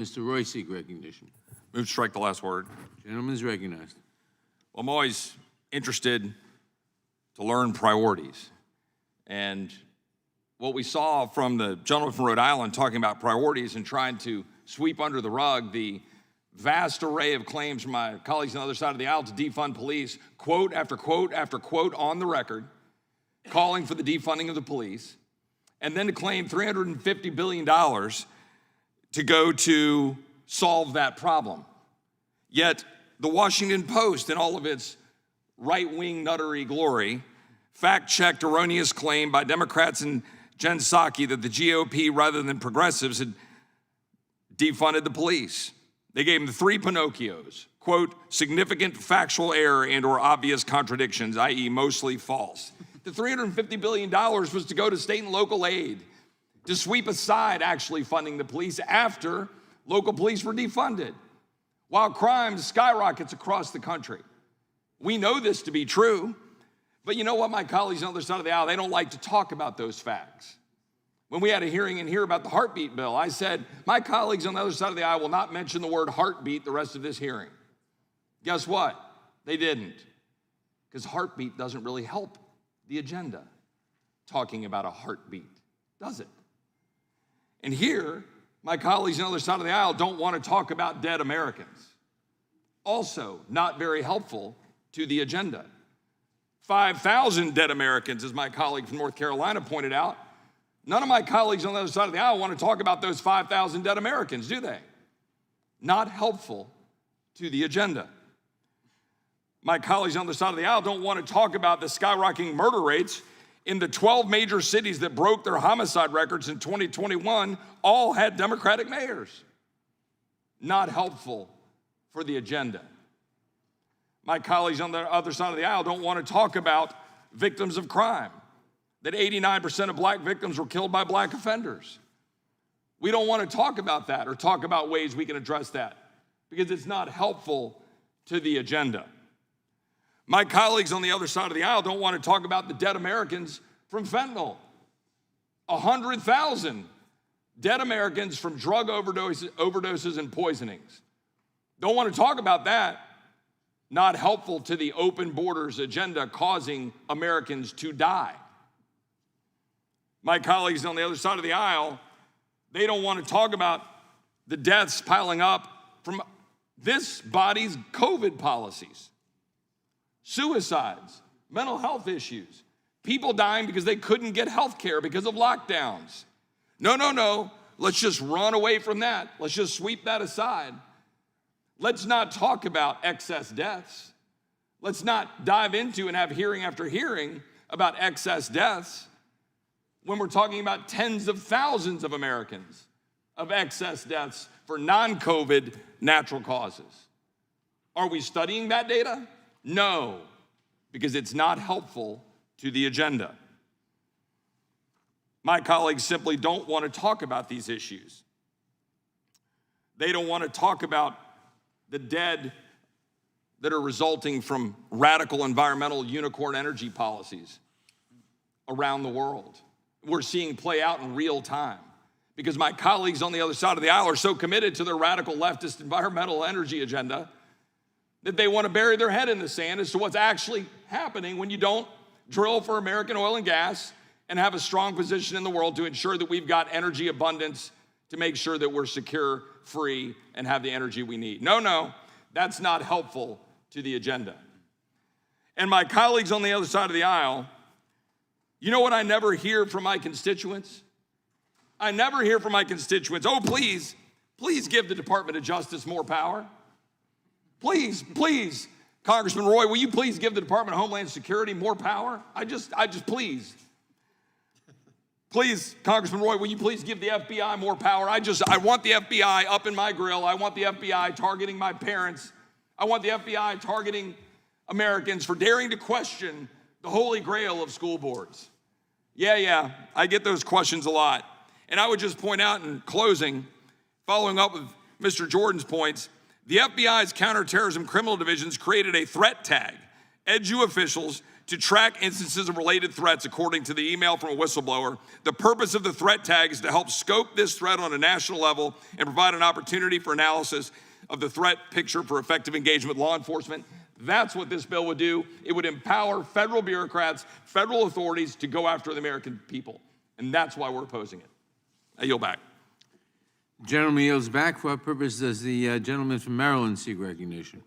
Mr. Roy, seek recognition. Move to strike the last word. Gentleman is recognized. Well, I'm always interested to learn priorities. And what we saw from the gentleman from Rhode Island talking about priorities and trying to sweep under the rug the vast array of claims from my colleagues on the other side of the aisle to defund police, quote after quote after quote on the record, calling for the defunding of the police, and then to claim $350 billion to go to solve that problem. Yet the Washington Post, in all of its right-wing nuttery glory, fact-checked erroneous claim by Democrats and Jen Psaki that the GOP, rather than progressives, had defunded the police. They gave them 3 Pinocchios, quote, significant factual error and or obvious contradictions, i.e. mostly false. The $350 billion was to go to state and local aid, to sweep aside actually funding the police after local police were defunded, while crime skyrockets across the country. We know this to be true, but you know what, my colleagues on the other side of the aisle, they don't like to talk about those facts. When we had a hearing in here about the heartbeat bill, I said, my colleagues on the other side of the aisle will not mention the word heartbeat the rest of this hearing. Guess what? They didn't, because heartbeat doesn't really help the agenda, talking about a heartbeat, does it? And here, my colleagues on the other side of the aisle don't want to talk about dead Americans. Also, not very helpful to the agenda. 5,000 dead Americans, as my colleague from North Carolina pointed out. None of my colleagues on the other side of the aisle want to talk about those 5,000 dead Americans, do they? Not helpful to the agenda. My colleagues on the side of the aisle don't want to talk about the skyrocketing murder rates in the 12 major cities that broke their homicide records in 2021, all had Democratic mayors. Not helpful for the agenda. My colleagues on the other side of the aisle don't want to talk about victims of crime, that 89% of black victims were killed by black offenders. We don't want to talk about that or talk about ways we can address that because it's not helpful to the agenda. My colleagues on the other side of the aisle don't want to talk about the dead Americans from fentanyl. 100,000 dead Americans from drug overdoses and poisonings. Don't want to talk about that. Not helpful to the open borders agenda causing Americans to die. My colleagues on the other side of the aisle, they don't want to talk about the deaths piling up from this body's COVID policies. Suicides, mental health issues, people dying because they couldn't get health care because of lockdowns. No. Let's just run away from that. Let's just sweep that aside. Let's not talk about excess deaths. Let's not dive into and have hearing after hearing about excess deaths when we're talking about tens of thousands of Americans of excess deaths for non-COVID natural causes. Are we studying that data? No, because it's not helpful to the agenda. My colleagues simply don't want to talk about these issues. They don't want to talk about the dead that are resulting from radical environmental unicorn energy policies around the world. We're seeing play out in real time because my colleagues on the other side of the aisle are so committed to their radical leftist environmental energy agenda that they want to bury their head in the sand as to what's actually happening when you don't drill for American oil and gas and have a strong position in the world to ensure that we've got energy abundance to make sure that we're secure, free, and have the energy we need. No, that's not helpful to the agenda. And my colleagues on the other side of the aisle, you know what I never hear from my constituents? I never hear from my constituents, oh, please give the Department of Justice more power. Please, Congressman Roy, will you please give the Department of Homeland Security more power? I just please. Please, Congressman Roy, will you please give the FBI more power? I want the FBI up in my grill. I want the FBI targeting my parents. I want the FBI targeting Americans for daring to question the holy grail of school boards. Yeah, I get those questions a lot. And I would just point out in closing, following up with Mr. Jordan's points, the FBI's counterterrorism criminal divisions created a threat tag, EDU officials to track instances of related threats according to the email from a whistleblower. The purpose of the threat tag is to help scope this threat on a national level and provide an opportunity for analysis of the threat picture for effective engagement with law enforcement. That's what this bill would do. It would empower federal bureaucrats, federal authorities to go after the American people. And that's why we're opposing it. I yield back. Gentleman yields back. For what purpose does the gentleman from Maryland seek recognition?